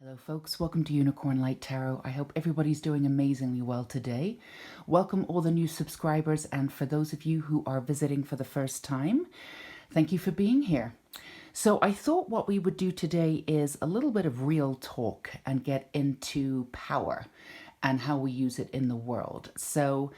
Hello folks, welcome to Unicorn Light Tarot. I hope everybody's doing amazingly well today. Welcome all the new subscribers, and for those of you who are visiting for the first time, thank you for being here. So I thought what we would do today is a little bit of real talk and get into power and how we use it in the world. So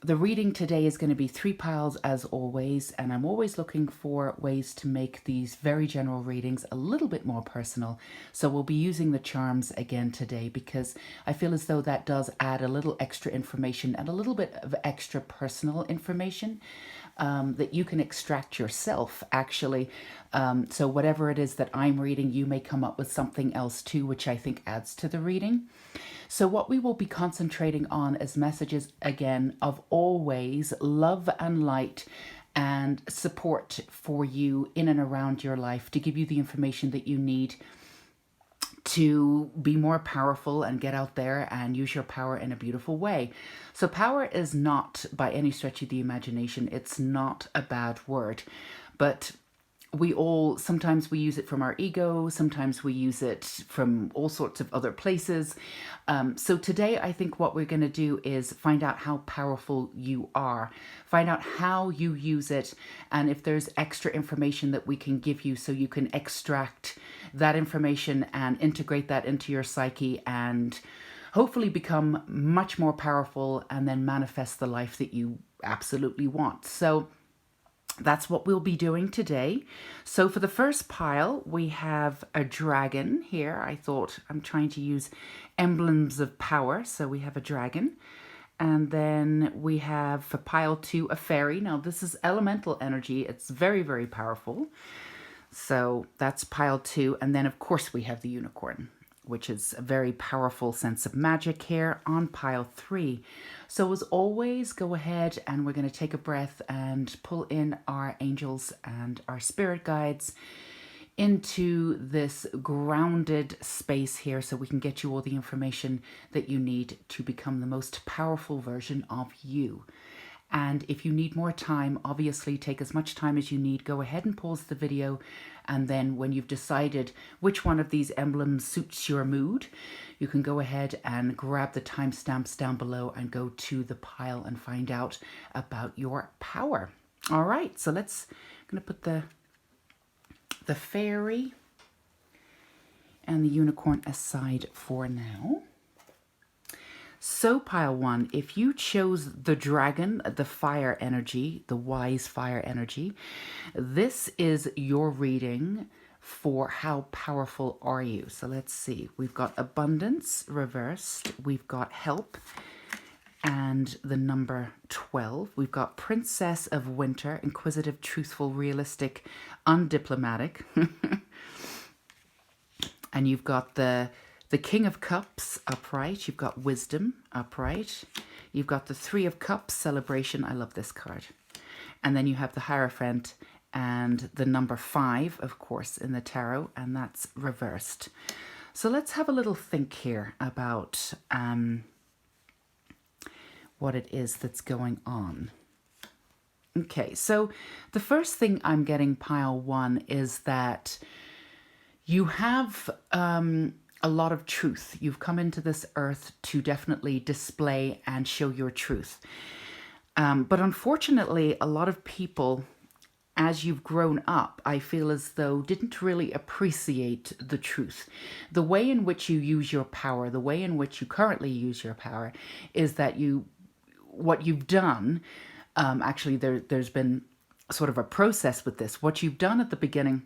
the reading today is going to be 3 piles as always, and I'm always looking for ways to make these very general readings a little bit more personal. So we'll be using the charms again today because I feel as though that does add a little extra information and a little bit of extra personal information that you can extract yourself, actually. So whatever it is that I'm reading, you may come up with something else too, which I think adds to the reading. So what we will be concentrating on is messages, again, of always love and light and support for you in and around your life to give you the information that you need to be more powerful and get out there and use your power in a beautiful way. So power is not, by any stretch of the imagination, it's not a bad word, but sometimes we use it from our ego, sometimes we use it from all sorts of other places. So today I think what we're going to do is find out how powerful you are, find out how you use it, and if there's extra information that we can give you so you can extract that information and integrate that into your psyche and hopefully become much more powerful and then manifest the life that you absolutely want. So that's what we'll be doing today. So for the first pile, we have a dragon here. I thought I'm trying to use emblems of power. So we have a dragon. And then we have for pile 2, a fairy. Now this is elemental energy. It's very, very powerful. So that's pile 2. And then of course we have the unicorn, which is a very powerful sense of magic here on pile 3. So as always, go ahead and we're going to take a breath and pull in our angels and our spirit guides into this grounded space here so we can get you all the information that you need to become the most powerful version of you. And if you need more time, obviously take as much time as you need. Go ahead and pause the video. And then when you've decided which one of these emblems suits your mood, you can go ahead and grab the timestamps down below and go to the pile and find out about your power. All right, so I'm going to put the fairy and the unicorn aside for now. So pile 1, if you chose the dragon, the fire energy, the wise fire energy, this is your reading for how powerful are you. So let's see. We've got abundance reversed. We've got help and the number 12. We've got princess of winter, inquisitive, truthful, realistic, undiplomatic. And you've got the King of Cups upright. You've got wisdom upright. You've got the 3 of Cups, celebration. I love this card. And then you have the Hierophant and the number 5, of course, in the tarot, and that's reversed. So let's have a little think here about what it is that's going on. Okay, so the first thing I'm getting, pile 1, is that you have a lot of truth. You've come into this earth to definitely display and show your truth. But unfortunately, a lot of people, as you've grown up, I feel as though didn't really appreciate the truth. The way in which you use your power, the way in which you currently use your power, is that what you've done, actually there's been sort of a process with this. What you've done at the beginning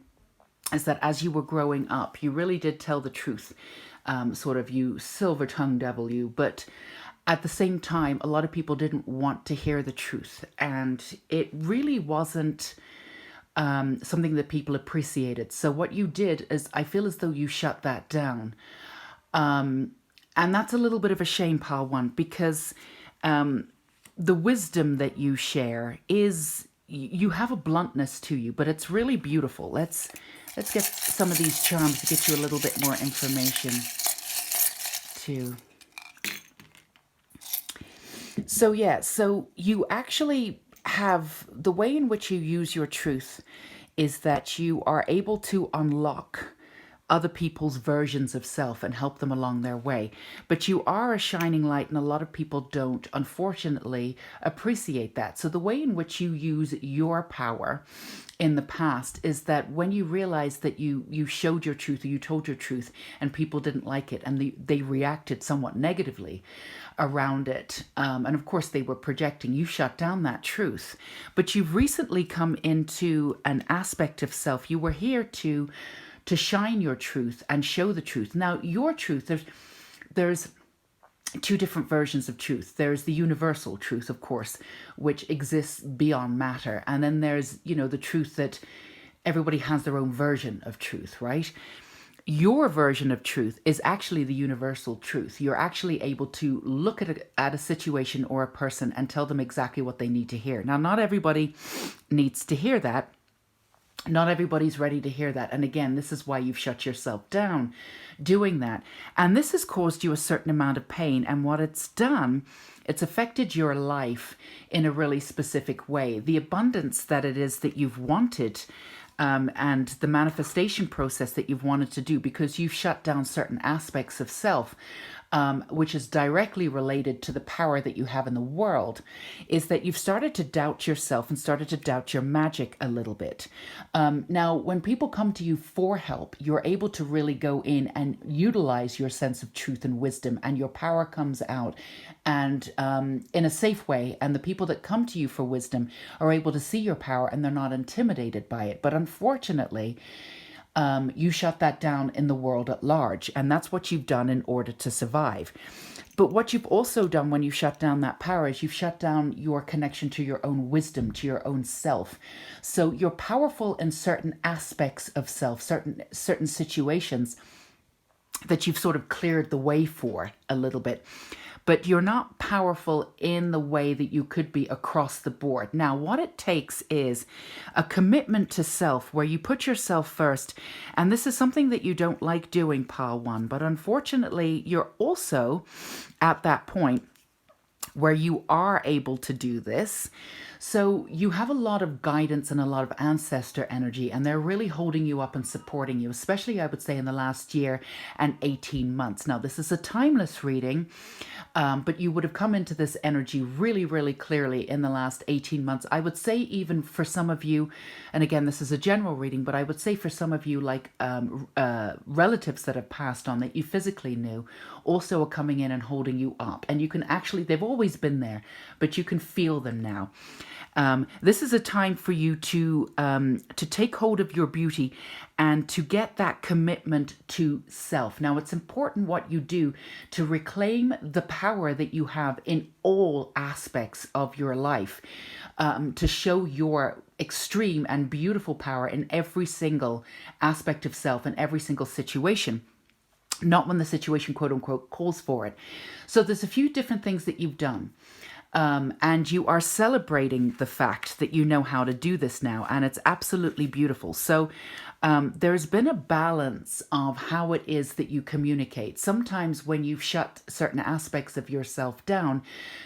is that as you were growing up, you really did tell the truth, sort of you silver-tongued devil you, but at the same time, a lot of people didn't want to hear the truth, and it really wasn't something that people appreciated. So what you did is, I feel as though you shut that down. And that's a little bit of a shame, pile 1, because the wisdom that you share is, you have a bluntness to you, but it's really beautiful. Let's get some of these charms to get you a little bit more information too. So yeah, so you actually have, the way in which you use your truth is that you are able to unlock other people's versions of self and help them along their way. But you are a shining light, and a lot of people don't, unfortunately, appreciate that. So the way in which you use your power in the past is that when you realize that you showed your truth, or you told your truth, and people didn't like it, and they reacted somewhat negatively around it, and of course they were projecting, you shut down that truth. But you've recently come into an aspect of self. You were here to shine your truth and show the truth. Now, your truth, there's two different versions of truth. There's the universal truth, of course, which exists beyond matter. And then there's, the truth that everybody has their own version of truth, right? Your version of truth is actually the universal truth. You're actually able to look at a situation or a person and tell them exactly what they need to hear. Now, not everybody needs to hear that. Not everybody's ready to hear that. And again, this is why you've shut yourself down doing that. And this has caused you a certain amount of pain. And what it's done, it's affected your life in a really specific way. The abundance that it is that you've wanted, and the manifestation process that you've wanted to do, because you've shut down certain aspects of self, which is directly related to the power that you have in the world, is that you've started to doubt yourself and started to doubt your magic a little bit. Now, when people come to you for help, you're able to really go in and utilize your sense of truth and wisdom, and your power comes out, and in a safe way. And the people that come to you for wisdom are able to see your power, and they're not intimidated by it. But unfortunately, you shut that down in the world at large, and that's what you've done in order to survive. But what you've also done when you shut down that power is you've shut down your connection to your own wisdom, to your own self. So you're powerful in certain aspects of self, certain situations that you've sort of cleared the way for a little bit. But you're not powerful in the way that you could be across the board. Now, what it takes is a commitment to self, where you put yourself first. And this is something that you don't like doing, Pile 1. But unfortunately, you're also at that point where you are able to do this. So you have a lot of guidance and a lot of ancestor energy, and they're really holding you up and supporting you, especially, I would say, in the last year and 18 months. Now, this is a timeless reading, but you would have come into this energy really, really clearly in the last 18 months. I would say even for some of you, and again, this is a general reading, but I would say for some of you, like relatives that have passed on that you physically knew, also are coming in and holding you up. And you can actually, they've always been there, but you can feel them now. This is a time for you to take hold of your beauty and to get that commitment to self. Now, it's important what you do to reclaim the power that you have in all aspects of your life, to show your extreme and beautiful power in every single aspect of self and every single situation. Not when the situation, quote unquote, calls for it. So there's a few different things that you've done. And you are celebrating the fact that you know how to do this now, and it's absolutely beautiful. So there's been a balance of how it is that you communicate. Sometimes when you've shut certain aspects of yourself down,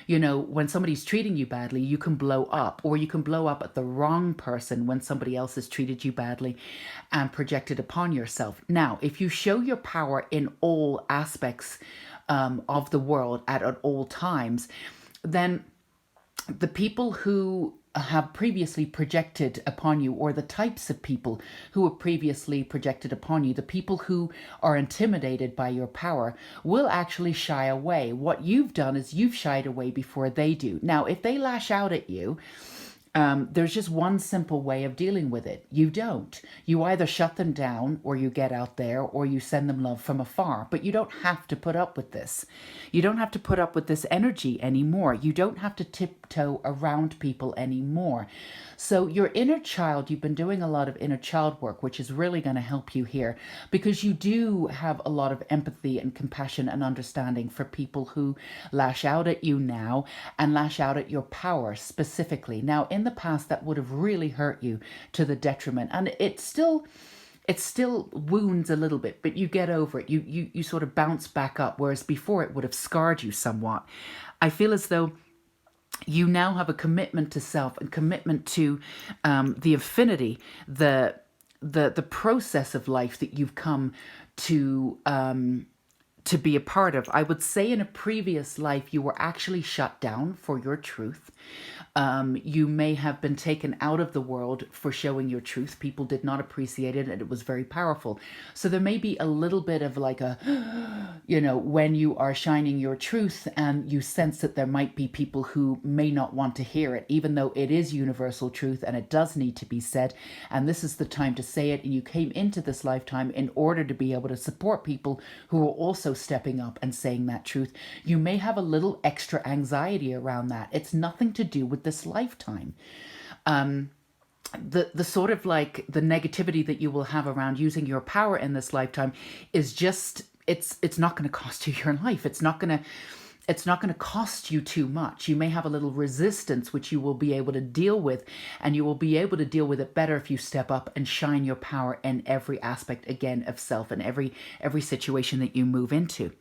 when somebody's treating you badly, you can blow up, or you can blow up at the wrong person when somebody else has treated you badly and projected upon yourself. Now, if you show your power in all aspects of the world at all times, then the people who have previously projected upon you, or the types of people who were previously projected upon you, the people who are intimidated by your power, will actually shy away. What you've done is you've shied away before they do. Now, if they lash out at you, there's just one simple way of dealing with it. You don't. You either shut them down, or you get out there, or you send them love from afar. But you don't have to put up with this. You don't have to put up with this energy anymore. You don't have to tiptoe around people anymore. So your inner child, you've been doing a lot of inner child work, which is really going to help you here, because you do have a lot of empathy and compassion and understanding for people who lash out at you now and lash out at your power specifically. Now, in the past, that would have really hurt you to the detriment, and it still wounds a little bit, but you get over it. You sort of bounce back up, whereas before it would have scarred you somewhat. I feel as though you now have a commitment to self and commitment to the affinity, the the process of life that you've come to be a part of. I would say in a previous life, you were actually shut down for your truth. You may have been taken out of the world for showing your truth. People did not appreciate it, and it was very powerful. So there may be a little bit of like a, when you are shining your truth and you sense that there might be people who may not want to hear it, even though it is universal truth and it does need to be said. And this is the time to say it. And you came into this lifetime in order to be able to support people who are also stepping up and saying that truth. You may have a little extra anxiety around that. It's nothing to do with this lifetime. The sort of like the negativity that you will have around using your power in this lifetime is just, it's not going to cost you your life. It's not going to cost you too much. You may have a little resistance, which you will be able to deal with, and you will be able to deal with it better if you step up and shine your power in every aspect, again, of self and every situation that you move into.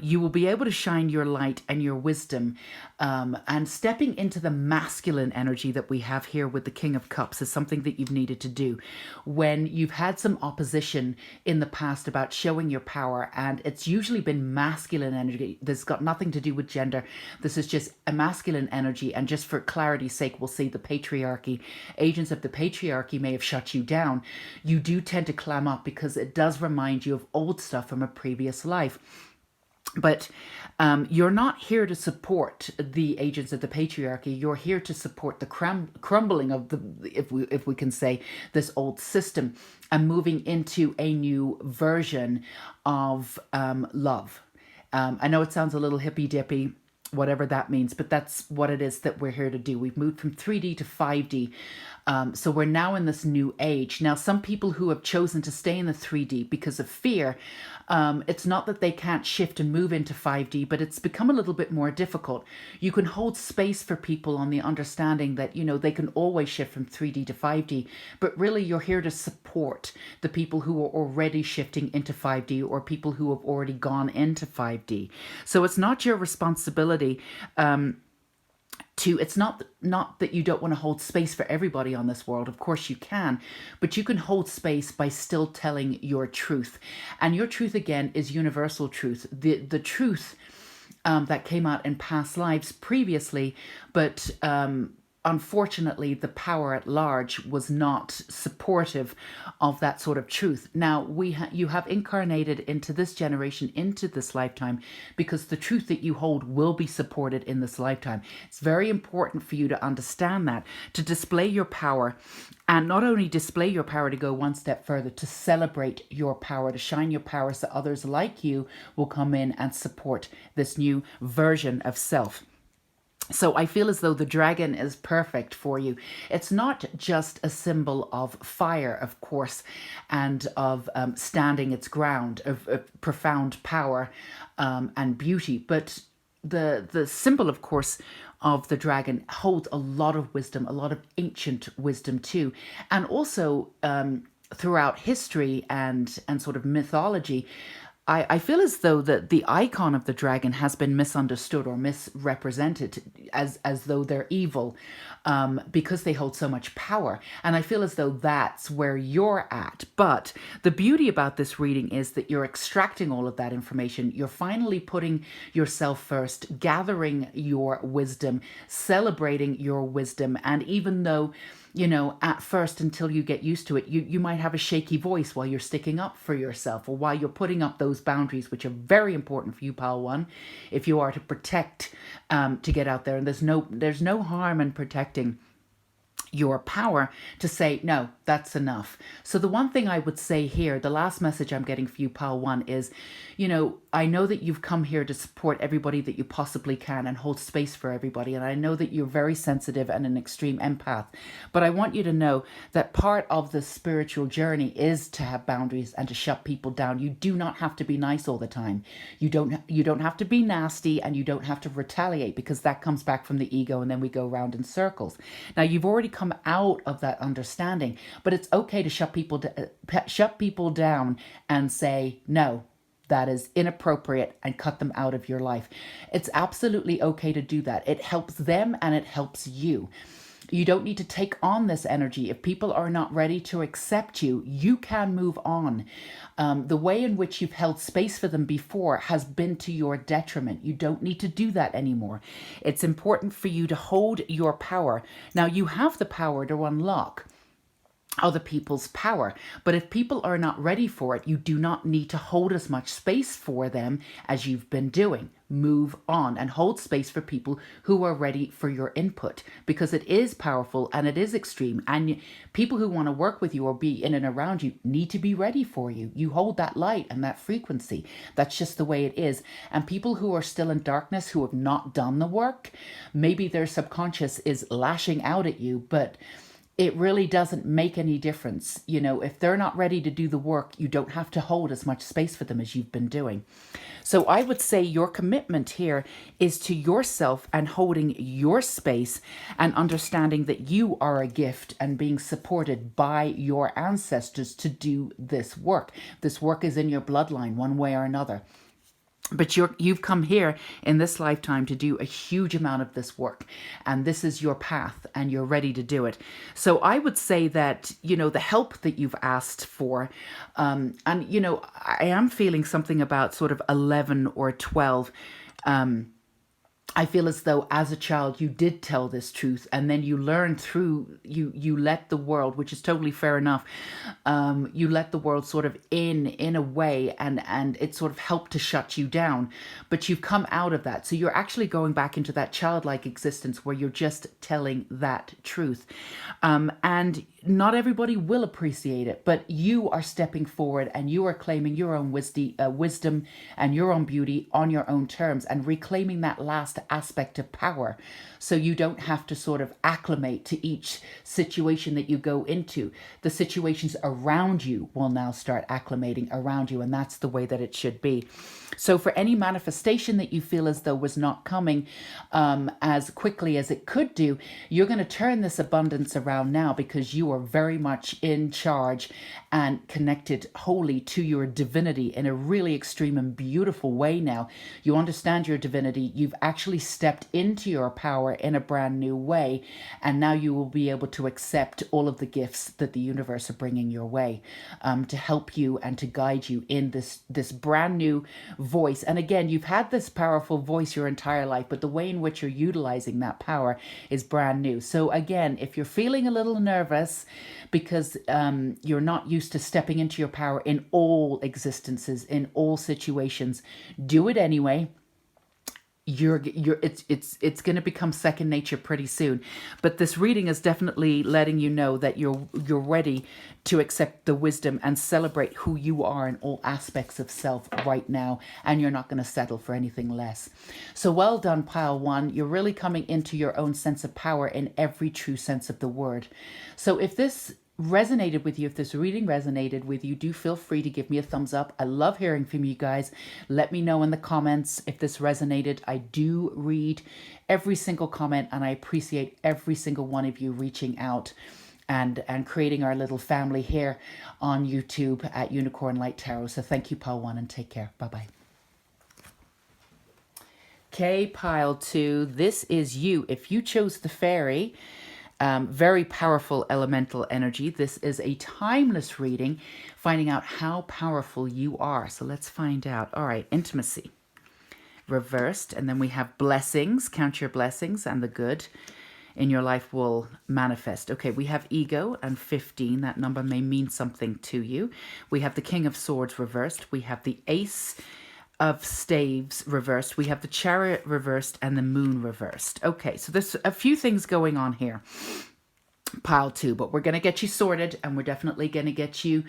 You will be able to shine your light and your wisdom, and stepping into the masculine energy that we have here with the King of Cups is something that you've needed to do. When you've had some opposition in the past about showing your power, and it's usually been masculine energy. There's got nothing to do with gender. This is just a masculine energy. And just for clarity's sake, we'll say the patriarchy. Agents of the patriarchy may have shut you down. You do tend to clam up because it does remind you of old stuff from a previous life. But you're not here to support the agents of the patriarchy. You're here to support the crumbling of the, if we can say, this old system, and moving into a new version of love. I know it sounds a little hippy-dippy, whatever that means, but that's what it is that we're here to do. We've moved from 3D to 5D. So we're now in this new age. Now, some people who have chosen to stay in the 3D because of fear, it's not that they can't shift and move into 5D, but it's become a little bit more difficult. You can hold space for people on the understanding that, they can always shift from 3D to 5D, but really you're here to support the people who are already shifting into 5D or people who have already gone into 5D. So it's not your responsibility it's not that you don't want to hold space for everybody on this world. Of course you can, but you can hold space by still telling your truth. And your truth, again, is universal truth. The truth that came out in past lives previously, but unfortunately, the power at large was not supportive of that sort of truth. Now, you have incarnated into this generation, into this lifetime, because the truth that you hold will be supported in this lifetime. It's very important for you to understand that, to display your power, and not only display your power, to go one step further, to celebrate your power, to shine your power so others like you will come in and support this new version of self. So I feel as though the dragon is perfect for you. It's not just a symbol of fire, of course, and of standing its ground, of profound power and beauty. But the symbol, of course, of the dragon holds a lot of wisdom, a lot of ancient wisdom too. And also throughout history and sort of mythology, I feel as though that the icon of the dragon has been misunderstood or misrepresented as though they're evil because they hold so much power. And I feel as though that's where you're at. But the beauty about this reading is that you're extracting all of that information. You're finally putting yourself first, gathering your wisdom, celebrating your wisdom. And even though, at first, until you get used to it, you might have a shaky voice while you're sticking up for yourself, or while you're putting up those boundaries, which are very important for you, Pile 1, if you are to protect, to get out there. And there's no harm in protecting your power to say, no, that's enough. So the one thing I would say here, the last message I'm getting for you, Pile 1, is, I know that you've come here to support everybody that you possibly can and hold space for everybody. And I know that you're very sensitive and an extreme empath. But I want you to know that part of the spiritual journey is to have boundaries and to shut people down. You do not have to be nice all the time. You don't have to be nasty, and you don't have to retaliate, because that comes back from the ego, and then we go around in circles. Now, you've already come out of that understanding, but it's okay to shut people down and say, no, that is inappropriate, and cut them out of your life. It's absolutely okay to do that. It helps them and it helps you. You don't need to take on this energy. If people are not ready to accept you, you can move on. The way in which you've held space for them before has been to your detriment. You don't need to do that anymore. It's important for you to hold your power. Now, you have the power to unlock other people's power. But if people are not ready for it, you do not need to hold as much space for them as you've been doing. Move on and hold space for people who are ready for your input, because it is powerful and it is extreme. And people who want to work with you or be in and around you need to be ready for you. You hold that light and that frequency. That's just the way it is. And people who are still in darkness, who have not done the work, maybe their subconscious is lashing out at you, but it really doesn't make any difference. You know, if they're not ready to do the work, you don't have to hold as much space for them as you've been doing. So I would say your commitment here is to yourself and holding your space and understanding that you are a gift and being supported by your ancestors to do this work. This work is in your bloodline one way or another. But you've come here in this lifetime to do a huge amount of this work. And this is your path and you're ready to do it. So I would say that, you know, the help that you've asked for, and, you know, I am feeling something about sort of 11 or 12. I feel as though as a child you did tell this truth, and then you learned through, you let the world, which is totally fair enough, you let the world sort of in a way, and it sort of helped to shut you down. But you've come out of that. So you're actually going back into that childlike existence where you're just telling that truth. And not everybody will appreciate it, but you are stepping forward and you are claiming your own wisdom and your own beauty on your own terms and reclaiming that last aspect of power. So you don't have to sort of acclimate to each situation that you go into. The situations around you will now start acclimating around you, and that's the way that it should be. So for any manifestation that you feel as though was not coming as quickly as it could do, you're going to turn this abundance around now, because you are very much in charge and connected wholly to your divinity in a really extreme and beautiful way now. You understand your divinity. You've actually stepped into your power in a brand new way, and now you will be able to accept all of the gifts that the universe are bringing your way to help you and to guide you in this brand new voice. And again, you've had this powerful voice your entire life, but the way in which you're utilizing that power is brand new. So again, if you're feeling a little nervous because you're not used to stepping into your power in all existences, in all situations, do it anyway. It's going to become second nature pretty soon. But this reading is definitely letting you know that you're ready to accept the wisdom and celebrate who you are in all aspects of self right now, and you're not going to settle for anything less. So well done, pile one. You're really coming into your own sense of power in every true sense of the word. So if this resonated with you, if this reading resonated with you, do feel free to give me a thumbs up. I love hearing from you guys. Let me know in the comments if this resonated. I do read every single comment, and I appreciate every single one of you reaching out and creating our little family here on YouTube at Unicorn Light Tarot. So thank you, pile one, and take care. Bye-bye. Okay, pile two, this is you. If you chose the fairy, very powerful elemental energy. This is a timeless reading, finding out how powerful you are. So let's find out. All right, intimacy, reversed. And then we have blessings. Count your blessings, and the good in your life will manifest. Okay, we have ego and 15. That number may mean something to you. We have the King of Swords reversed. We have the Ace of Staves reversed. We have the Chariot reversed and the Moon reversed. Okay, so there's a few things going on here, pile two, but we're going to get you sorted, and we're definitely going to get you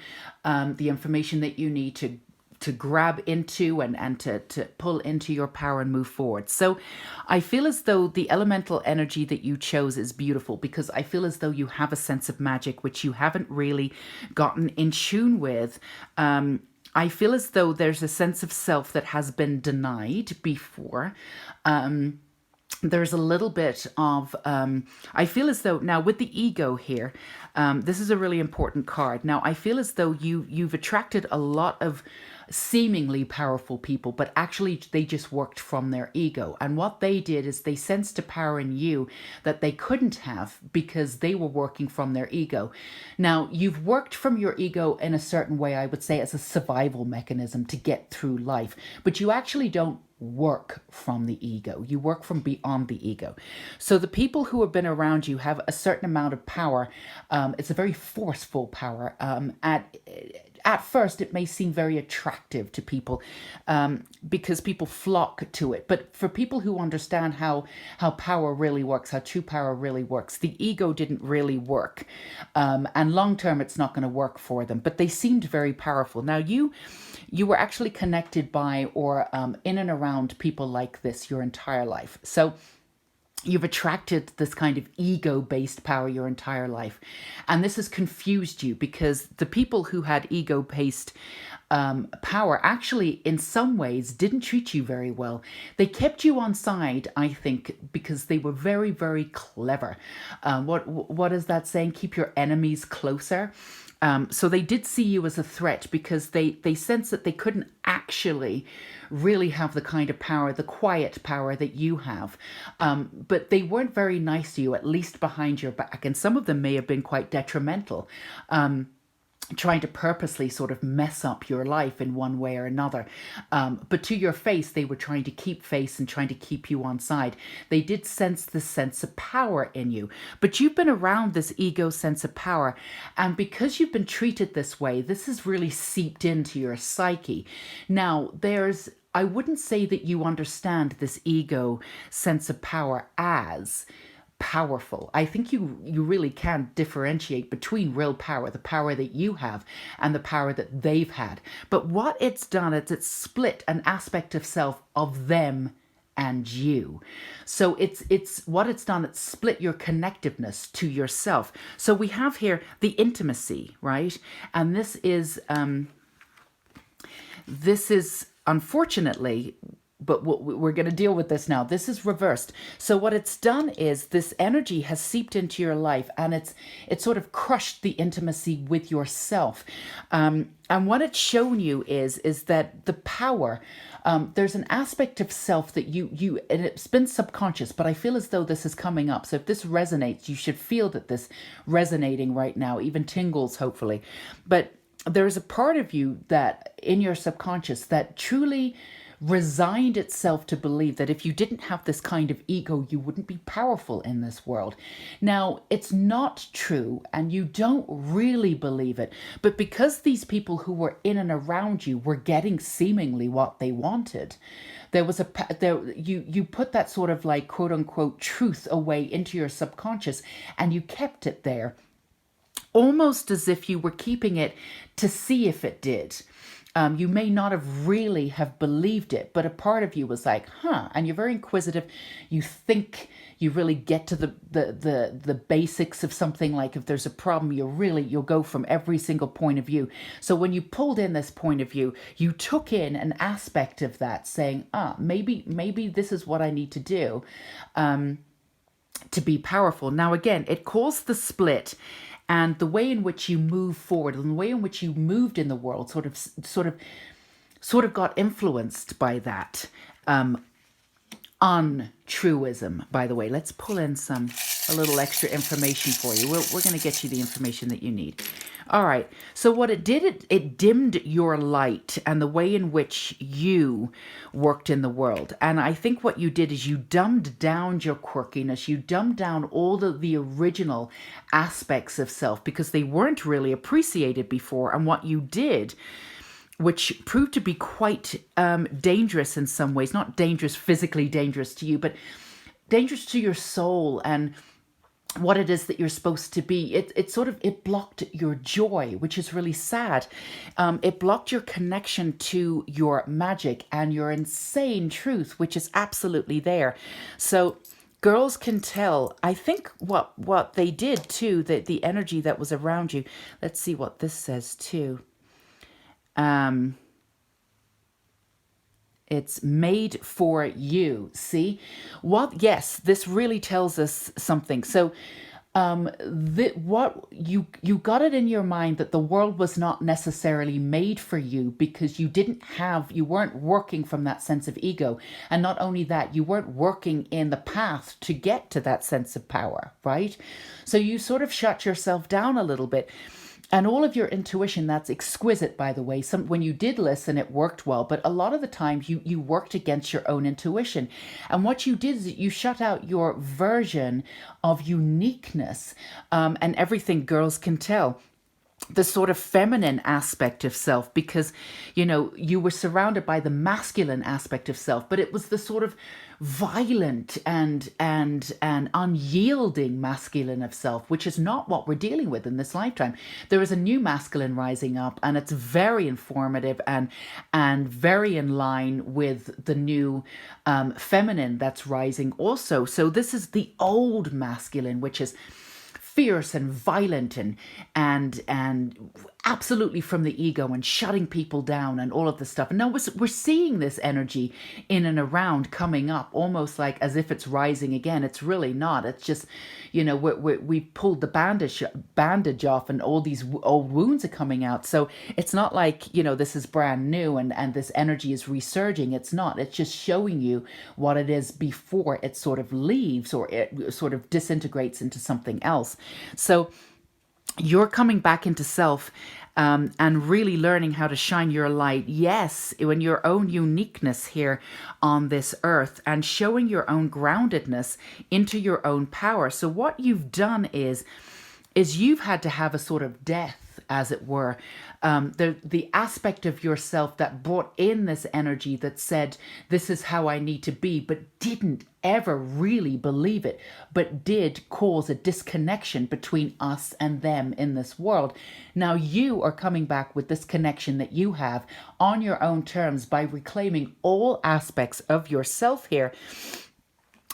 the information that you need to grab into and to pull into your power and move forward. So I feel as though the elemental energy that you chose is beautiful, because I feel as though you have a sense of magic which you haven't really gotten in tune with. I feel as though there's a sense of self that has been denied before. There's a little bit of, I feel as though, now with the ego here, this is a really important card. Now, I feel as though you've attracted a lot of seemingly powerful people, but actually they just worked from their ego. And what they did is they sensed a power in you that they couldn't have because they were working from their ego. Now, you've worked from your ego in a certain way, I would say, as a survival mechanism to get through life, but you actually don't work from the ego. You work from beyond the ego. So the people who have been around you have a certain amount of power. It's a very forceful power. At first, it may seem very attractive to people because people flock to it. But for people who understand how power really works, how true power really works, the ego didn't really work. And long term, it's not going to work for them. But they seemed very powerful. Now, you were actually connected by or in and around people like this your entire life. So you've attracted this kind of ego-based power your entire life. And this has confused you because the people who had ego-based power actually in some ways didn't treat you very well. They kept you on side, I think, because they were very, very clever. What is that saying? Keep your enemies closer. So they did see you as a threat because they sensed that they couldn't actually really have the kind of power, the quiet power that you have. But they weren't very nice to you, at least behind your back. And some of them may have been quite detrimental. Trying to purposely sort of mess up your life in one way or another. But to your face, they were trying to keep face and trying to keep you on side. They did sense the sense of power in you. But you've been around this ego sense of power. And because you've been treated this way, this has really seeped into your psyche. Now, I wouldn't say that you understand this ego sense of power as powerful. I think you really can differentiate between real power, the power that you have, and the power that they've had. But what it's done is it's split an aspect of self of them and you. So it's what it's done, it's split your connectiveness to yourself. So we have here the intimacy, right? And this is unfortunately, but we're going to deal with this now. This is reversed. So what it's done is this energy has seeped into your life and it's sort of crushed the intimacy with yourself. And what it's shown you is that the power, there's an aspect of self that you, and it's been subconscious, but I feel as though this is coming up. So if this resonates, you should feel that this resonating right now, even tingles, hopefully. But there is a part of you that in your subconscious that truly resigned itself to believe that if you didn't have this kind of ego, you wouldn't be powerful in this world. Now, it's not true, and you don't really believe it, but because these people who were in and around you were getting seemingly what they wanted, you put that sort of like quote unquote truth away into your subconscious, and you kept it there, almost as if you were keeping it to see if it did. You may not have really have believed it, but a part of you was like, huh, and you're very inquisitive. You think you really get to the basics of something. Like if there's a problem, you'll go from every single point of view. So when you pulled in this point of view, you took in an aspect of that saying, maybe this is what I need to do to be powerful. Now, again, it caused the split. And the way in which you move forward and the way in which you moved in the world sort of got influenced by that untruism. By the way, let's pull in a little extra information for you. We're going to get you the information that you need. All right. So what it did, it dimmed your light and the way in which you worked in the world. And I think what you did is you dumbed down your quirkiness. You dumbed down all the original aspects of self because they weren't really appreciated before. And what you did, which proved to be quite dangerous in some ways, not dangerous, physically dangerous to you, but dangerous to your soul and what it is that you're supposed to be. It blocked your joy, which is really sad. It blocked your connection to your magic and your insane truth, which is absolutely there. So girls can tell, I think what they did too, the energy that was around you. Let's see what this says too. It's made for you. See? Yes, this really tells us something. So what you got it in your mind that the world was not necessarily made for you because you weren't working from that sense of ego, and not only that, you weren't working in the path to get to that sense of power, right? So you sort of shut yourself down a little bit. And all of your intuition, that's exquisite, by the way. When you did listen, it worked well, but a lot of the times you worked against your own intuition. And what you did is you shut out your version of uniqueness, and everything girls can tell, the sort of feminine aspect of self, because you were surrounded by the masculine aspect of self, but it was the sort of violent and unyielding masculine of self, which is not what we're dealing with in this lifetime. There is a new masculine rising up, and it's very informative and very in line with the new feminine that's rising also. So this is the old masculine, which is fierce and violent and absolutely from the ego and shutting people down and all of this stuff. And now we're seeing this energy in and around coming up, almost like as if it's rising again. It's really not. It's just, we pulled the bandage off, and all these old wounds are coming out. So it's not like, this is brand new and this energy is resurging. It's not. It's just showing you what it is before it sort of leaves or it sort of disintegrates into something else. So you're coming back into self, and really learning how to shine your light, yes, in your own uniqueness here on this earth, and showing your own groundedness into your own power. So what you've done is you've had to have a sort of death, as it were, the aspect of yourself that brought in this energy that said, this is how I need to be, but didn't ever really believe it, but did cause a disconnection between us and them in this world. Now you are coming back with this connection that you have on your own terms by reclaiming all aspects of yourself here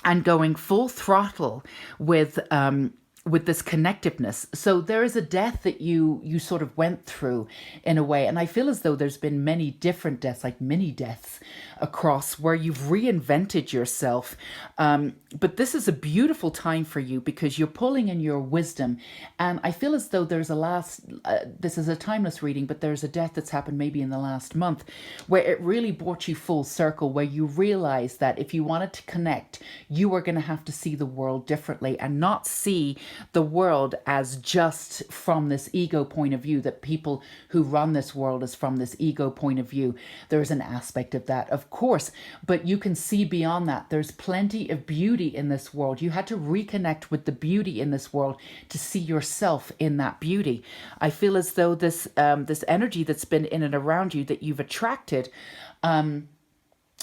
and going full throttle with this connectiveness. So there is a death that you sort of went through in a way. And I feel as though there's been many different deaths, like mini deaths across, where you've reinvented yourself. But this is a beautiful time for you because you're pulling in your wisdom. And I feel as though there's this is a timeless reading, but there's a death that's happened maybe in the last month where it really brought you full circle, where you realize that if you wanted to connect, you were going to have to see the world differently and not see the world as just from this ego point of view, that people who run this world is from this ego point of view. There's an aspect of that, of course, but you can see beyond that. There's plenty of beauty in this world. You had to reconnect with the beauty in this world to see yourself in that beauty. I feel as though this energy that's been in and around you that you've attracted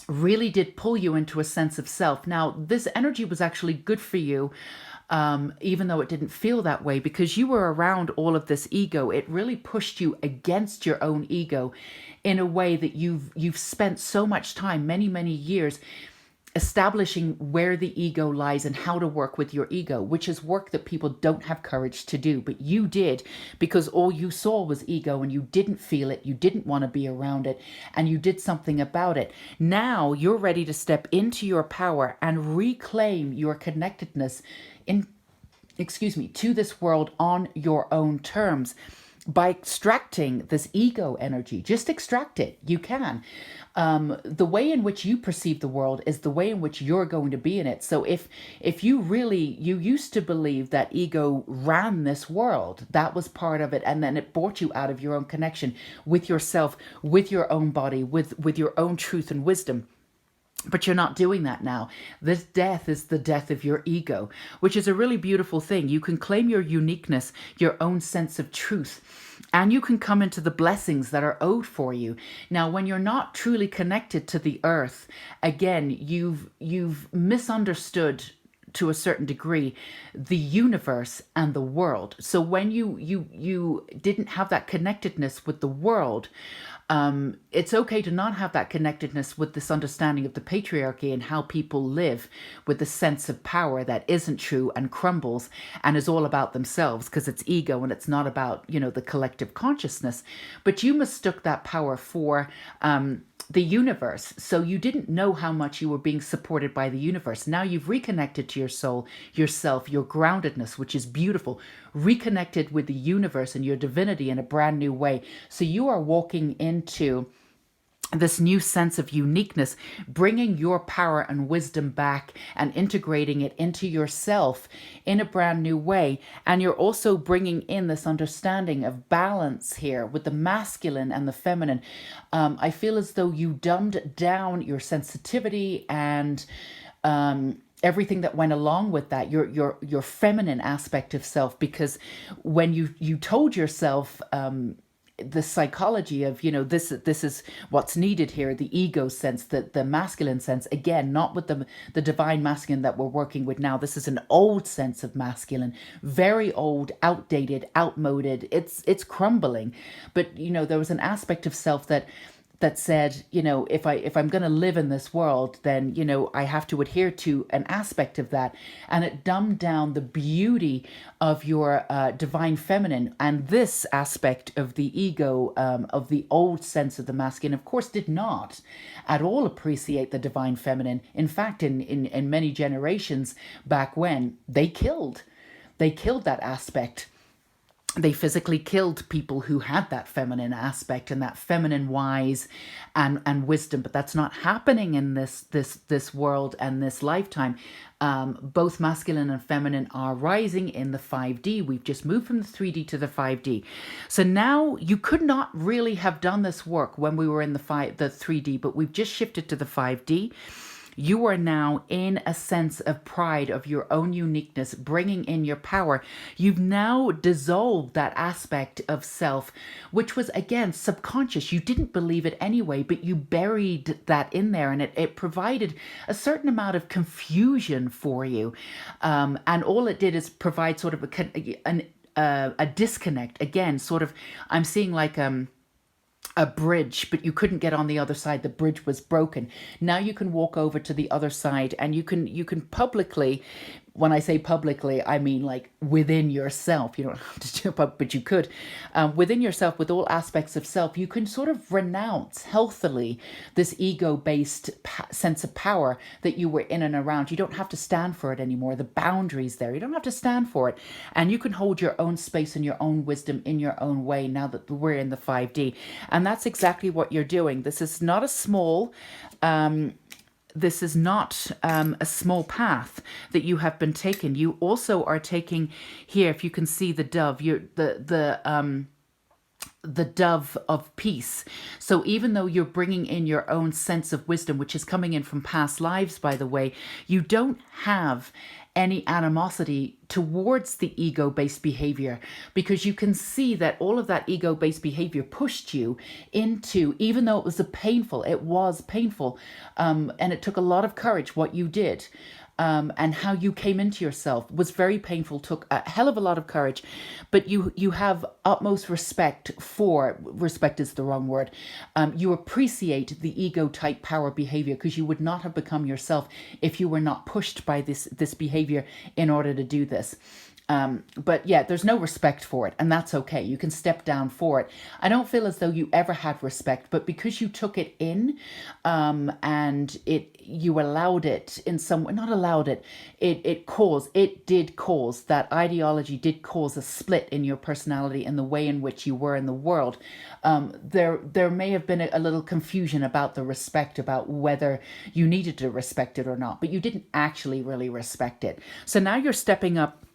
really did pull you into a sense of self. Now, this energy was actually good for you, even though it didn't feel that way, because you were around all of this ego. It really pushed you against your own ego in a way that you've spent so much time, many years, establishing where the ego lies and how to work with your ego, which is work that people don't have courage to do. But you did, because all you saw was ego and you didn't feel it. You didn't want to be around it, and you did something about it. Now you're ready to step into your power and reclaim your connectedness to this world on your own terms by extracting this ego energy. Just extract it. You can. The way in which you perceive the world is the way in which you're going to be in it. So if you used to believe that ego ran this world, that was part of it, and then it brought you out of your own connection with yourself, with your own body, with your own truth and wisdom. But you're not doing that now. This death is the death of your ego, which is a really beautiful thing. You can claim your uniqueness, your own sense of truth, and you can come into the blessings that are owed for you. Now, when you're not truly connected to the earth, again, you've misunderstood to a certain degree the universe and the world. So when you didn't have that connectedness with the world, it's okay to not have that connectedness with this understanding of the patriarchy and how people live with the sense of power that isn't true and crumbles and is all about themselves, because it's ego and it's not about, the collective consciousness. But you mistook that power for the universe. So you didn't know how much you were being supported by the universe. Now you've reconnected to your soul, yourself, your groundedness, which is beautiful, reconnected with the universe and your divinity in a brand new way. So you are walking into this new sense of uniqueness, bringing your power and wisdom back and integrating it into yourself in a brand new way. And you're also bringing in this understanding of balance here with the masculine and the feminine. I feel as though you dumbed down your sensitivity and everything that went along with that, your feminine aspect of self, because when you told yourself the psychology of, this is what's needed here, the ego sense, the masculine sense, again, not with the divine masculine that we're working with now. This is an old sense of masculine, very old, outdated, outmoded. It's crumbling. But there was an aspect of self that said, if I'm going to live in this world, then, I have to adhere to an aspect of that. And it dumbed down the beauty of your divine feminine. And this aspect of the ego, of the old sense of the masculine, of course, did not at all appreciate the divine feminine. In fact, in many generations back when, they killed that aspect. They physically killed people who had that feminine aspect and that feminine wise and wisdom. But that's not happening in this world and this lifetime. Both masculine and feminine are rising in the 5D. We've just moved from the 3D to the 5D. So now you could not really have done this work when we were in the 3D, but we've just shifted to the 5D. You are now in a sense of pride of your own uniqueness, bringing in your power. You've now dissolved that aspect of self, which was, again, subconscious. You didn't believe it anyway, but you buried that in there, and it provided a certain amount of confusion for you. And all it did is provide sort of a disconnect. Again, sort of, I'm seeing like a bridge, but you couldn't get on the other side. The bridge was broken. Now you can walk over to the other side, and you can publicly, when I say publicly, I mean like within yourself. You don't have to do it, but you could. Within yourself, with all aspects of self, you can sort of renounce healthily this ego-based sense of power that you were in and around. You don't have to stand for it anymore. The boundaries there, you don't have to stand for it. And you can hold your own space and your own wisdom in your own way now that we're in the 5D. And that's exactly what you're doing. This is not a small... this is not a small path that you have been taken. You also are taking here, if you can see the dove, the dove of peace. So even though you're bringing in your own sense of wisdom, which is coming in from past lives, by the way, you don't have any animosity towards the ego-based behavior, because you can see that all of that ego-based behavior pushed you into, even though it was painful, and it took a lot of courage what you did. And how you came into yourself was very painful, took a hell of a lot of courage, but you have utmost respect is the wrong word. You appreciate the ego type power behavior, because you would not have become yourself if you were not pushed by this behavior in order to do this. But yeah, there's no respect for it, and that's okay. You can step down for it. I don't feel as though you ever had respect, but because you took it in, and you allowed it in some way, not allowed it, it did cause, that ideology did cause a split in your personality and the way in which you were in the world. There may have been a little confusion about the respect, about whether you needed to respect it or not, but you didn't actually really respect it. So now you're stepping up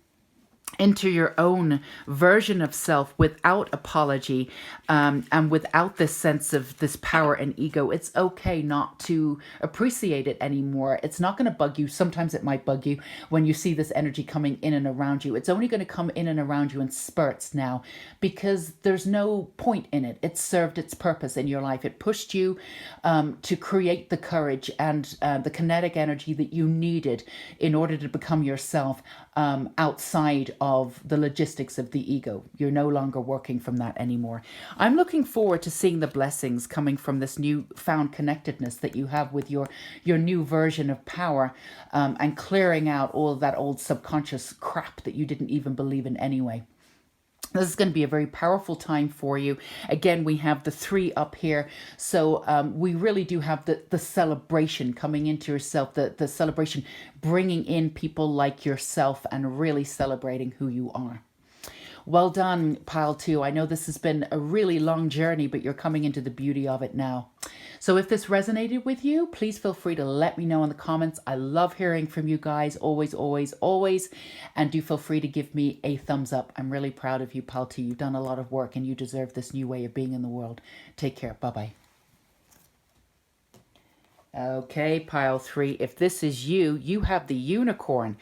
into your own version of self without apology, and without this sense of this power and ego. It's okay not to appreciate it anymore. It's not going to bug you. Sometimes it might bug you when you see this energy coming in and around you. It's only going to come in and around you in spurts now, because there's no point in it. It served its purpose in your life. It pushed you to create the courage and the kinetic energy that you needed in order to become yourself, outside of the logistics of the ego. You're no longer working from that anymore. I'm looking forward to seeing the blessings coming from this new found connectedness that you have with your new version of power, and clearing out all of that old subconscious crap that you didn't even believe in anyway. This is going to be a very powerful time for you. Again, we have the 3 up here. So we really do have the celebration coming into yourself, the celebration bringing in people like yourself and really celebrating who you are. Well done, pile 2. I know this has been a really long journey, but you're coming into the beauty of it now. So if this resonated with you, please feel free to let me know in the comments. I love hearing from you guys, always, always, always. And do feel free to give me a thumbs up. I'm really proud of you, pile 2. You've done a lot of work and you deserve this new way of being in the world. Take care. Bye-bye. Okay, pile 3. If this is you, you have the unicorn.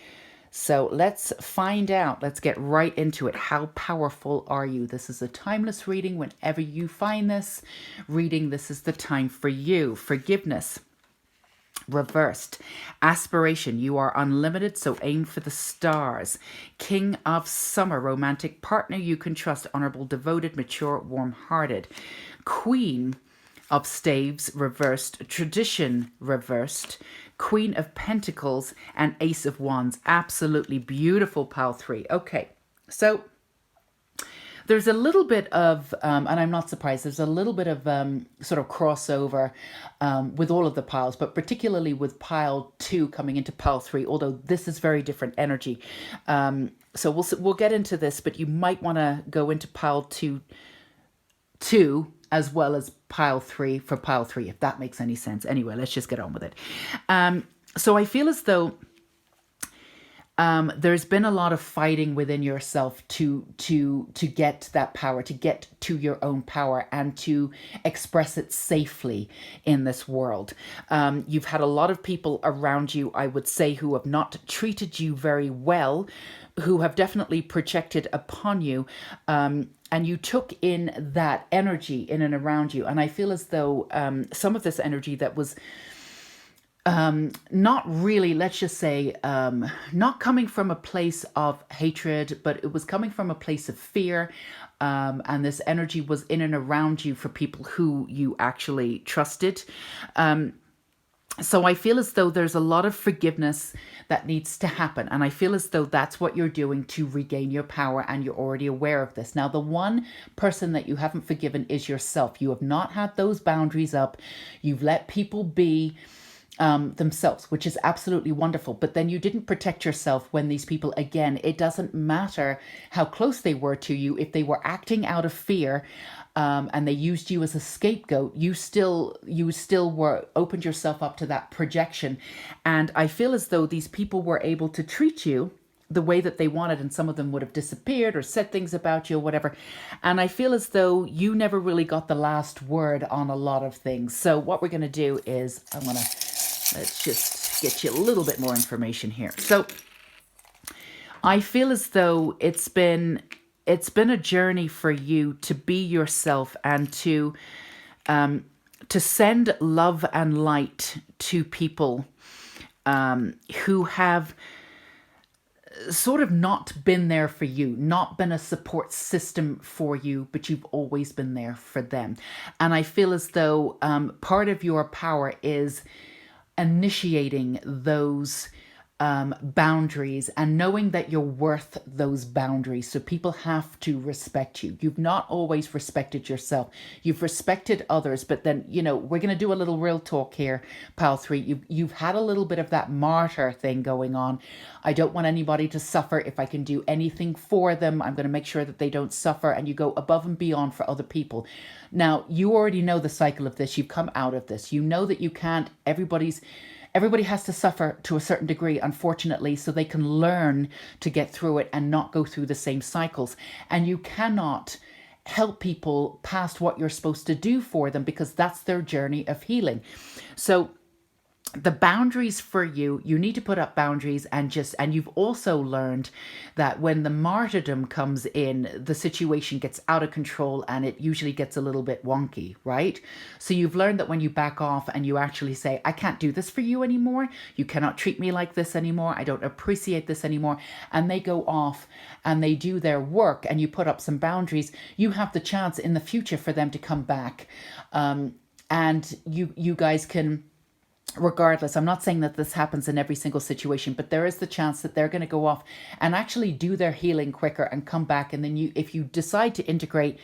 So let's find out. Let's get right into it. How powerful are you? This is a timeless reading. Whenever you find this reading, this is the time for you. Forgiveness. Reversed. Aspiration. You are unlimited, so aim for the stars. King of Summer. Romantic partner you can trust. Honorable, devoted, mature, warm-hearted. Queen of Staves reversed. Tradition reversed. Queen of Pentacles and Ace of Wands. Absolutely beautiful, pile 3. Okay, so there's a little bit of, and I'm not surprised, there's a little bit of sort of crossover with all of the piles, but particularly with pile 2 coming into pile 3, although this is very different energy. So we'll get into this, but you might want to go into pile 2 as well as pile 3 for pile 3, if that makes any sense. Anyway, let's just get on with it. So I feel as though there's been a lot of fighting within yourself to get that power, to get to your own power and to express it safely in this world. You've had a lot of people around you, I would say, who have not treated you very well, who have definitely projected upon you, and you took in that energy in and around you. And I feel as though some of this energy that was not really, let's just say, not coming from a place of hatred, but it was coming from a place of fear. And this energy was in and around you for people who you actually trusted. So I feel as though there's a lot of forgiveness that needs to happen. And I feel as though that's what you're doing to regain your power, and you're already aware of this. Now, the one person that you haven't forgiven is yourself. You have not had those boundaries up. You've let people be themselves, which is absolutely wonderful. But then you didn't protect yourself when these people, again, it doesn't matter how close they were to you. If they were acting out of fear, and they used you as a scapegoat, you still were opened yourself up to that projection. And I feel as though these people were able to treat you the way that they wanted, and some of them would have disappeared or said things about you or whatever. And I feel as though you never really got the last word on a lot of things. So what we're going to do is let's just get you a little bit more information here. So I feel as though it's been a journey for you to be yourself and to send love and light to people who have sort of not been there for you, not been a support system for you, but you've always been there for them. And I feel as though part of your power is initiating those boundaries and knowing that you're worth those boundaries. So people have to respect you. You've not always respected yourself. You've respected others, but then, we're going to do a little real talk here, pile 3. You've had a little bit of that martyr thing going on. I don't want anybody to suffer. If I can do anything for them, I'm going to make sure that they don't suffer, and you go above and beyond for other people. Now, you already know the cycle of this. You've come out of this. You know that you can't, everybody has to suffer to a certain degree, unfortunately, so they can learn to get through it and not go through the same cycles. And you cannot help people past what you're supposed to do for them, because that's their journey of healing. So the boundaries for you need to put up boundaries, and you've also learned that when the martyrdom comes in, the situation gets out of control and it usually gets a little bit wonky, right? So you've learned that when you back off and you actually say, I can't do this for you anymore. You cannot treat me like this anymore. I don't appreciate this anymore. And they go off and they do their work, and you put up some boundaries. You have the chance in the future for them to come back. And you guys can regardless, I'm not saying that this happens in every single situation, but there is the chance that they're going to go off and actually do their healing quicker and come back. And then if you decide to integrate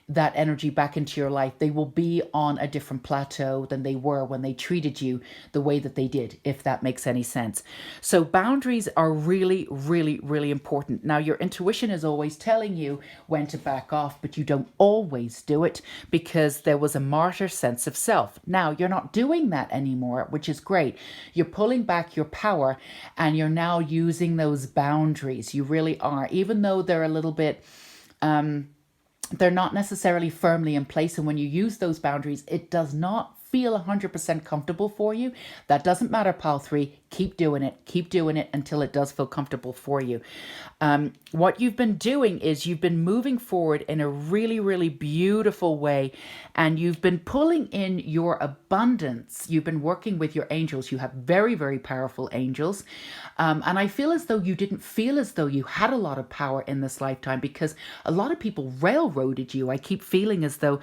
that energy back into your life, they will be on a different plateau than they were when they treated you the way that they did, if that makes any sense. So boundaries are really, really, really important. Now, your intuition is always telling you when to back off, but you don't always do it because there was a martyr sense of self. Now, you're not doing that anymore, which is great. You're pulling back your power and you're now using those boundaries. You really are, even though they're a little bit they're not necessarily firmly in place. And when you use those boundaries, it does not feel 100% comfortable for you. That doesn't matter, pile 3. Keep doing it until it does feel comfortable for you. What you've been doing is you've been moving forward in a really, really beautiful way, and you've been pulling in your abundance. You've been working with your angels. You have very, very powerful angels. And I feel as though you didn't feel as though you had a lot of power in this lifetime because a lot of people railroaded you. I keep feeling as though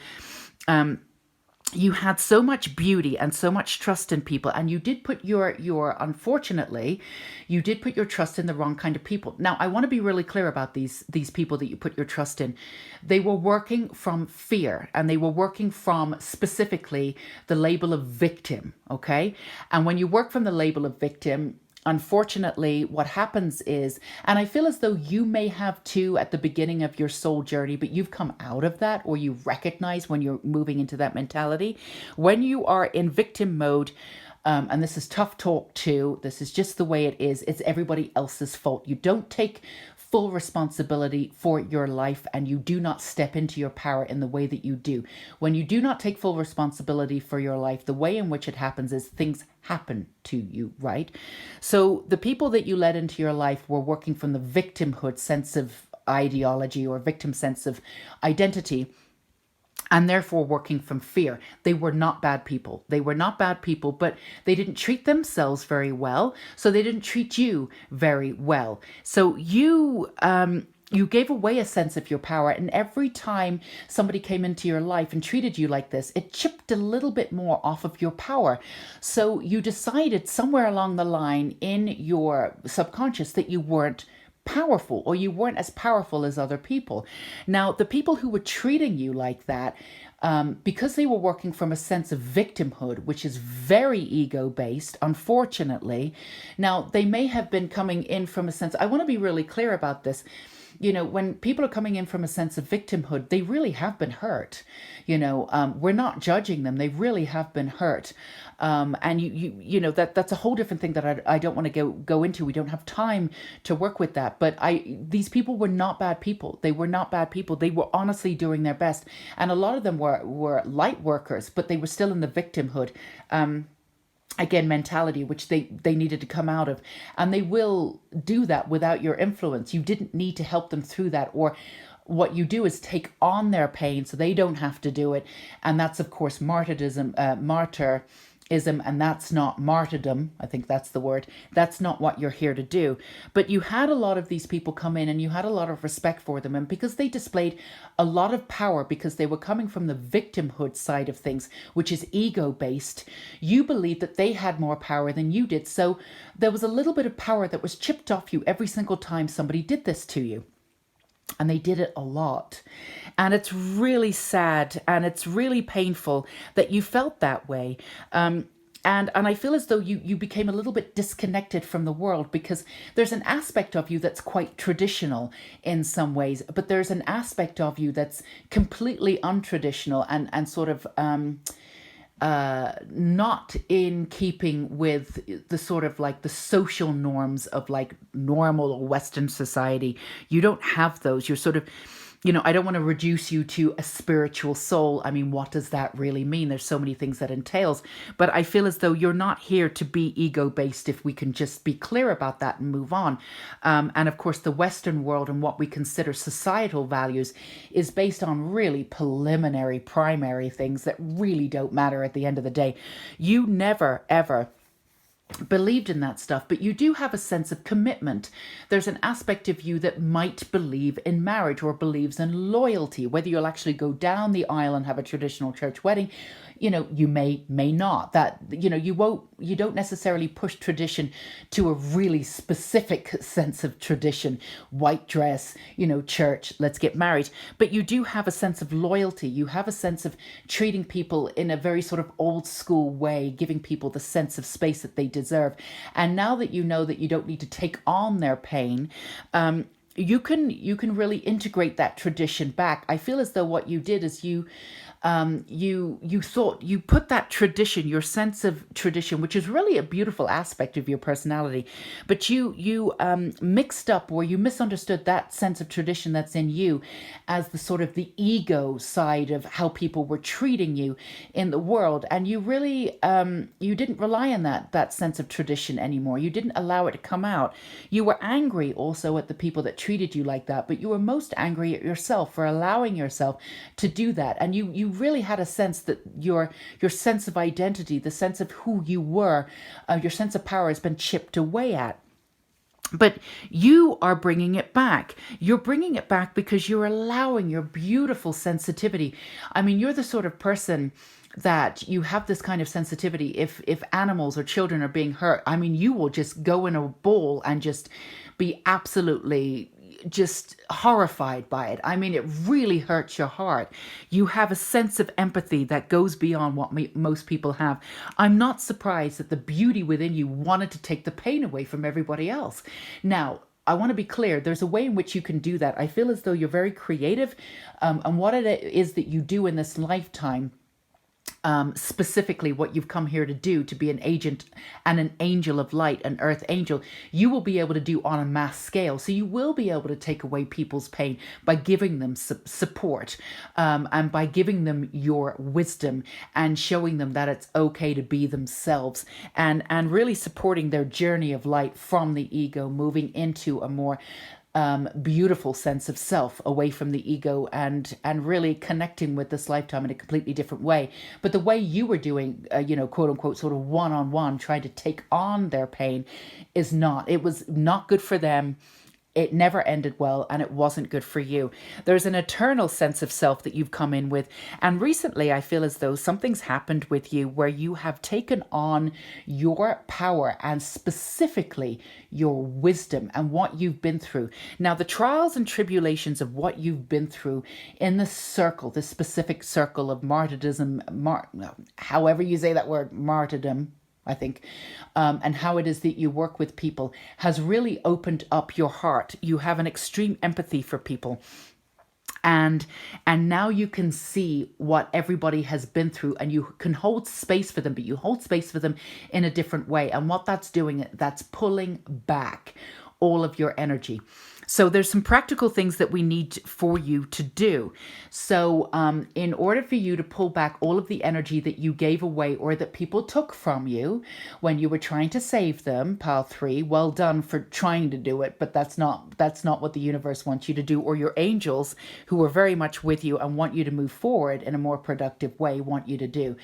you had so much beauty and so much trust in people, and you did put unfortunately, you did put your trust in the wrong kind of people. Now, I want to be really clear about these people that you put your trust in. They were working from fear, and they were working from specifically the label of victim, okay? And when you work from the label of victim, unfortunately, what happens is, and I feel as though you may have too at the beginning of your soul journey, but you've come out of that, or you recognize when you're moving into that mentality. When you are in victim mode, and this is tough talk too, this is just the way it is, it's everybody else's fault. You don't take full responsibility for your life, and you do not step into your power in the way that you do. When you do not take full responsibility for your life, the way in which it happens is things happen to you, right? So the people that you let into your life were working from the victimhood sense of ideology or victim sense of identity, and therefore working from fear. They were not bad people. They were not bad people, but they didn't treat themselves very well, so they didn't treat you very well. So you gave away a sense of your power, and every time somebody came into your life and treated you like this, it chipped a little bit more off of your power. So you decided somewhere along the line in your subconscious that you weren't powerful, or you weren't as powerful as other people. Now, the people who were treating you like that, because they were working from a sense of victimhood, which is very ego-based, unfortunately. Now, they may have been coming in from a sense, I want to be really clear about this. You know, when people are coming in from a sense of victimhood, they really have been hurt. You know, we're not judging them. They really have been hurt. And you know, that's a whole different thing that I don't want to go into. We don't have time to work with that. But these people were not bad people. They were not bad people. They were honestly doing their best. And a lot of them were light workers, but they were still in the victimhood. Again, mentality, which they needed to come out of. And they will do that without your influence. You didn't need to help them through that, or what you do is take on their pain so they don't have to do it. And that's, of course, martyrism, and that's not martyrdom. I think that's the word. That's not what you're here to do. But you had a lot of these people come in, and you had a lot of respect for them. And because they displayed a lot of power, because they were coming from the victimhood side of things, which is ego-based, you believed that they had more power than you did. So there was a little bit of power that was chipped off you every single time somebody did this to you. And they did it a lot. And it's really sad, and it's really painful that you felt that way. And I feel as though you became a little bit disconnected from the world, because there's an aspect of you that's quite traditional in some ways, but there's an aspect of you that's completely untraditional and sort of not in keeping with the sort of like the social norms of like normal or Western society. You don't have those. You're sort of, you know, I don't want to reduce you to a spiritual soul. I mean, what does that really mean? There's so many things that entails, but I feel as though you're not here to be ego-based, if we can just be clear about that and move on. And of course, the Western world and what we consider societal values is based on really preliminary, primary things that really don't matter at the end of the day. You never, ever believed in that stuff, but you do have a sense of commitment. There's an aspect of you that might believe in marriage or believes in loyalty. Whether you'll actually go down the aisle and have a traditional church wedding, you may not. That you don't necessarily push tradition to a really specific sense of tradition, white dress, church, let's get married. But you do have a sense of loyalty. You have a sense of treating people in a very sort of old school way, giving people the sense of space that they deserve. And now that you know that you don't need to take on their pain, you can really integrate that tradition back. I feel as though what you did is you thought you put that tradition, your sense of tradition, which is really a beautiful aspect of your personality, but you mixed up, or you misunderstood that sense of tradition that's in you as the sort of the ego side of how people were treating you in the world. And you really you didn't rely on that sense of tradition anymore. You didn't allow it to come out. You were angry also at the people that treated you like that, but you were most angry at yourself for allowing yourself to do that. And you really had a sense that your sense of identity, the sense of who you were, your sense of power has been chipped away at. But you are bringing it back. You're bringing it back because you're allowing your beautiful sensitivity. I mean, you're the sort of person that you have this kind of sensitivity. If animals or children are being hurt, I mean, you will just go in a ball and just be absolutely just horrified by it. I mean, it really hurts your heart. You have a sense of empathy that goes beyond what most people have. I'm not surprised that the beauty within you wanted to take the pain away from everybody else. Now, I want to be clear, there's a way in which you can do that. I feel as though you're very creative, and what it is that you do in this lifetime, specifically what you've come here to do, to be an agent and an angel of light, an earth angel, you will be able to do on a mass scale. So you will be able to take away people's pain by giving them support, and by giving them your wisdom and showing them that it's okay to be themselves, and really supporting their journey of light from the ego, moving into a more beautiful sense of self, away from the ego, and really connecting with this lifetime in a completely different way. But the way you were doing, quote unquote, sort of one-on-one, trying to take on their pain, it was not good for them. It never ended well, and it wasn't good for you. There's an eternal sense of self that you've come in with. And recently, I feel as though something's happened with you where you have taken on your power, and specifically your wisdom and what you've been through. Now, the trials and tribulations of what you've been through in this circle, this specific circle of martyrdom, however you say that word, martyrdom, I think, and how it is that you work with people, has really opened up your heart. You have an extreme empathy for people. And now you can see what everybody has been through, and you can hold space for them, but you hold space for them in a different way. And what that's doing, that's pulling back all of your energy. So there's some practical things that we need for you to do. So in order for you to pull back all of the energy that you gave away, or that people took from you when you were trying to save them, pile 3, well done for trying to do it, but that's not what the universe wants you to do, or your angels, who are very much with you and want you to move forward in a more productive way, want you to do.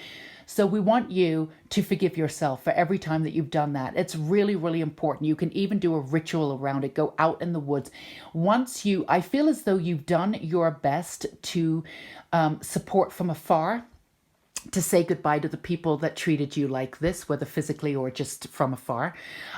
So we want you to forgive yourself for every time that you've done that. It's really, really important. You can even do a ritual around it. Go out in the woods. I feel as though you've done your best to support from afar, to say goodbye to the people that treated you like this, whether physically or just from afar.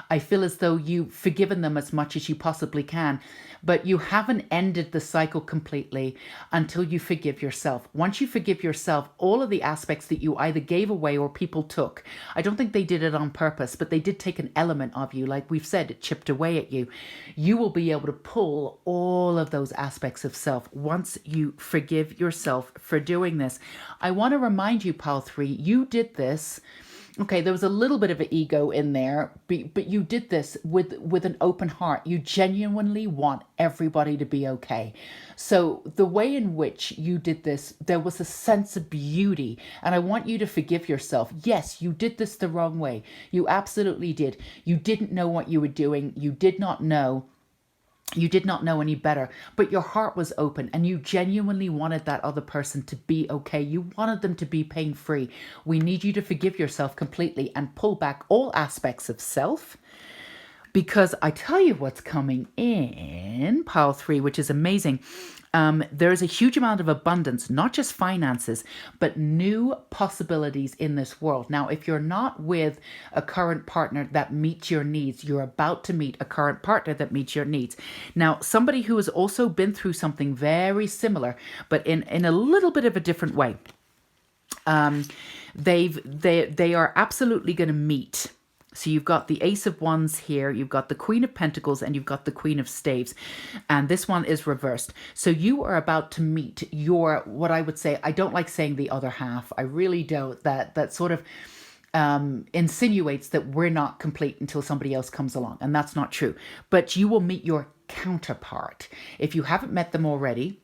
I feel as though you've forgiven them as much as you possibly can, but you haven't ended the cycle completely until you forgive yourself. Once you forgive yourself, all of the aspects that you either gave away or people took, I don't think they did it on purpose, but they did take an element of you. Like we've said, it chipped away at you. You will be able to pull all of those aspects of self once you forgive yourself for doing this. I want to remind you, pile 3, you did this. Okay, there was a little bit of an ego in there, but you did this with an open heart. You genuinely want everybody to be okay. So the way in which you did this, there was a sense of beauty, and I want you to forgive yourself. Yes, you did this the wrong way. You absolutely did. You didn't know what you were doing. You did not know You did not know any better, but your heart was open and you genuinely wanted that other person to be okay. You wanted them to be pain-free. We need you to forgive yourself completely and pull back all aspects of self, because I tell you what's coming in pile 3, which is amazing. There's a huge amount of abundance, not just finances, but new possibilities in this world. Now, if you're not with a current partner that meets your needs, you're about to meet a current partner that meets your needs. Now, somebody who has also been through something very similar, but in a little bit of a different way. They are absolutely going to meet. So you've got the Ace of Wands here, you've got the Queen of Pentacles, and you've got the Queen of Staves. And this one is reversed. So you are about to meet your, what I would say, I don't like saying the other half. I really don't. That sort of insinuates that we're not complete until somebody else comes along. And that's not true. But you will meet your counterpart. If you haven't met them already,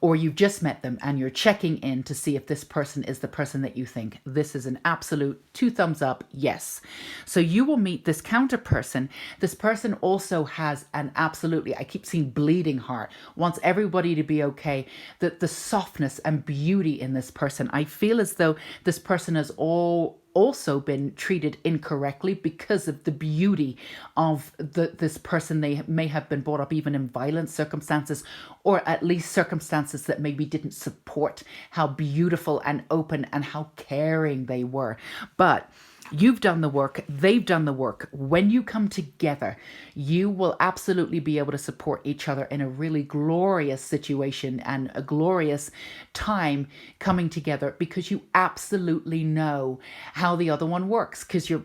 or you've just met them and you're checking in to see if this person is the person that you think, this is an absolute 2 thumbs up, yes. So you will meet this counter person. This person also has an absolutely, I keep seeing bleeding heart, wants everybody to be okay. The softness and beauty in this person. I feel as though this person has also been treated incorrectly because of the beauty of this person. They may have been brought up even in violent circumstances, or at least circumstances that maybe didn't support how beautiful and open and how caring they were. But you've done the work, they've done the work. When you come together, you will absolutely be able to support each other in a really glorious situation and a glorious time coming together, because you absolutely know how the other one works, because you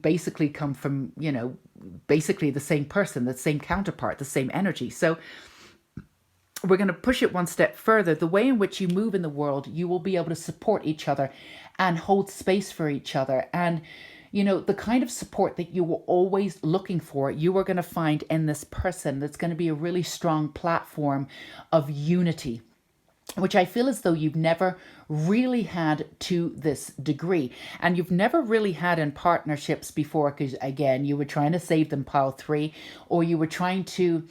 basically come from, you know, basically the same person, the same counterpart, the same energy. So we're going to push it one step further. The way in which you move in the world, you will be able to support each other and hold space for each other. And, you know, the kind of support that you were always looking for, you are going to find in this person. That's going to be a really strong platform of unity, which I feel as though you've never really had to this degree. And you've never really had in partnerships before, because, again, you were trying to save them, pile 3, or you were trying to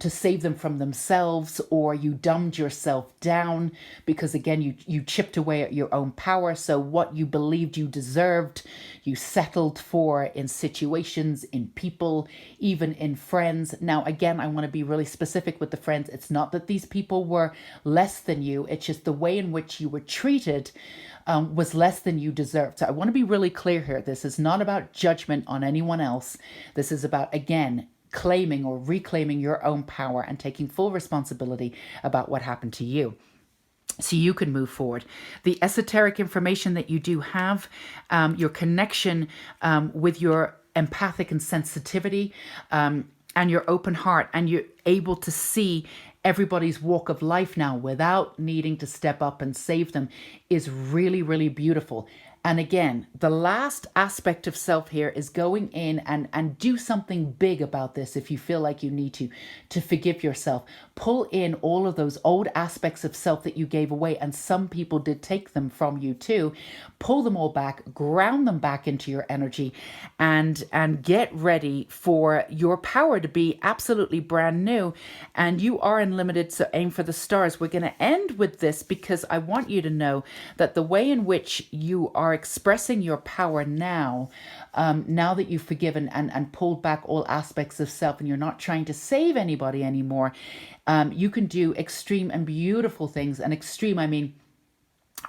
save them from themselves, or you dumbed yourself down because, again, you chipped away at your own power. So what you believed you deserved, you settled for in situations, in people, even in friends. Now, again, I want to be really specific with the friends. It's not that these people were less than you. It's just the way in which you were treated was less than you deserved. So I want to be really clear here. This is not about judgment on anyone else. This is about, again, claiming or reclaiming your own power and taking full responsibility about what happened to you, so you can move forward. The esoteric information that you do have, your connection with your empathic and sensitivity, and your open heart, and you're able to see everybody's walk of life now without needing to step up and save them, is really, really beautiful. And again, the last aspect of self here is going in and do something big about this if you feel like you need to forgive yourself. Pull in all of those old aspects of self that you gave away, and some people did take them from you too. Pull them all back, ground them back into your energy, and get ready for your power to be absolutely brand new. And you are unlimited, so aim for the stars. We're going to end with this because I want you to know that the way in which you are expressing your power now, now that you've forgiven and pulled back all aspects of self, and you're not trying to save anybody anymore, you can do extreme and beautiful things. And extreme, I mean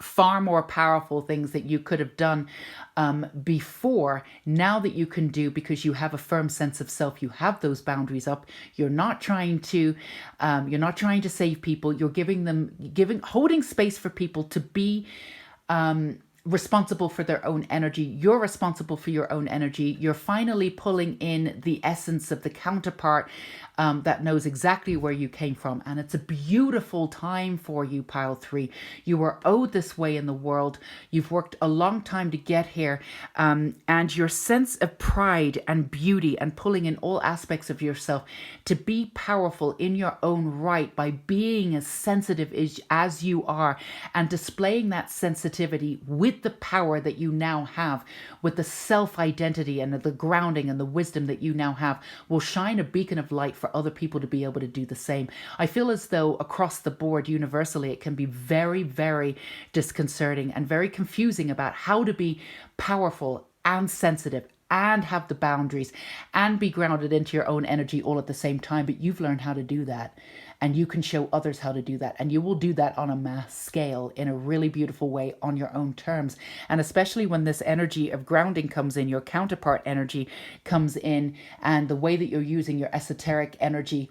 far more powerful things that you could have done before, now that you can do, because you have a firm sense of self. You have those boundaries up. You're not trying to save people. You're holding space for people to be responsible for their own energy. You're responsible for your own energy. You're finally pulling in the essence of the counterpart that knows exactly where you came from. And it's a beautiful time for you, pile 3. You were owed this way in the world. You've worked a long time to get here. And your sense of pride and beauty and pulling in all aspects of yourself to be powerful in your own right by being as sensitive as you are and displaying that sensitivity with with the power that you now have, with the self-identity and the grounding and the wisdom that you now have, will shine a beacon of light for other people to be able to do the same. I feel as though across the board, universally, it can be very, very disconcerting and very confusing about how to be powerful and sensitive and have the boundaries and be grounded into your own energy all at the same time. But you've learned how to do that, and you can show others how to do that. And you will do that on a mass scale in a really beautiful way on your own terms. And especially when this energy of grounding comes in, your counterpart energy comes in, and the way that you're using your esoteric energy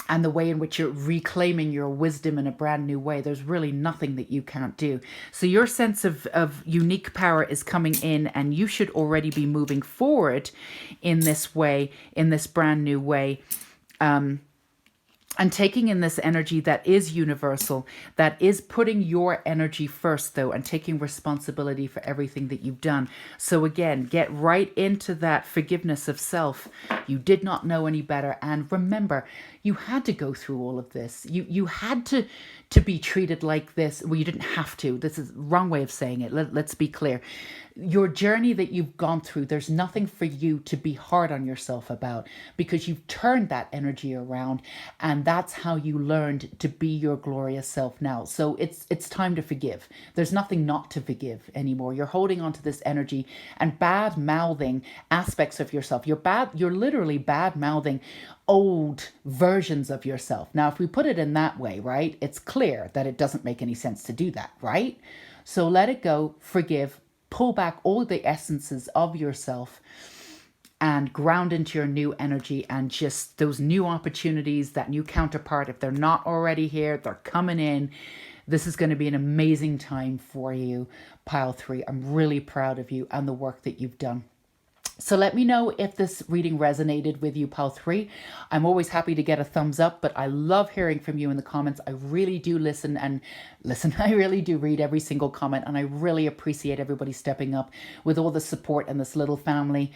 and the way in which you're reclaiming your wisdom in a brand new way, there's really nothing that you can't do. So your sense of unique power is coming in, and you should already be moving forward in this way, in this brand new way. And taking in this energy that is universal, that is putting your energy first, though, and taking responsibility for everything that you've done. So again, get right into that forgiveness of self. You did not know any better. And remember, you had to go through all of this. You had to be treated like this. Well, you didn't have to. This is the wrong way of saying it. Let's be clear. Your journey that you've gone through, there's nothing for you to be hard on yourself about, because you've turned that energy around, and that's how you learned to be your glorious self now. So it's time to forgive. There's nothing not to forgive anymore. You're holding on to this energy and bad mouthing aspects of yourself. You're literally bad mouthing old versions of yourself. Now, if we put it in that way, right, it's clear that it doesn't make any sense to do that, right? So let it go, forgive, pull back all the essences of yourself and ground into your new energy, and just those new opportunities, that new counterpart, if they're not already here, they're coming in. This is going to be an amazing time for you, Pile 3. I'm really proud of you and the work that you've done. So let me know if this reading resonated with you, Pile 3. I'm always happy to get a thumbs up, but I love hearing from you in the comments. I really do listen. I really do read every single comment, and I really appreciate everybody stepping up with all the support and this little family,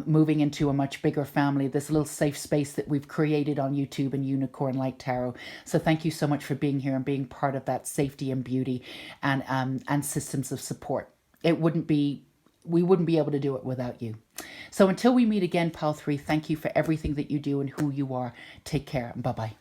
moving into a much bigger family, this little safe space that we've created on YouTube and Unicorn Light Tarot. So thank you so much for being here and being part of that safety and beauty and systems of support. We wouldn't be able to do it without you. So until we meet again, Pile 3, thank you for everything that you do and who you are. Take care. Bye-bye.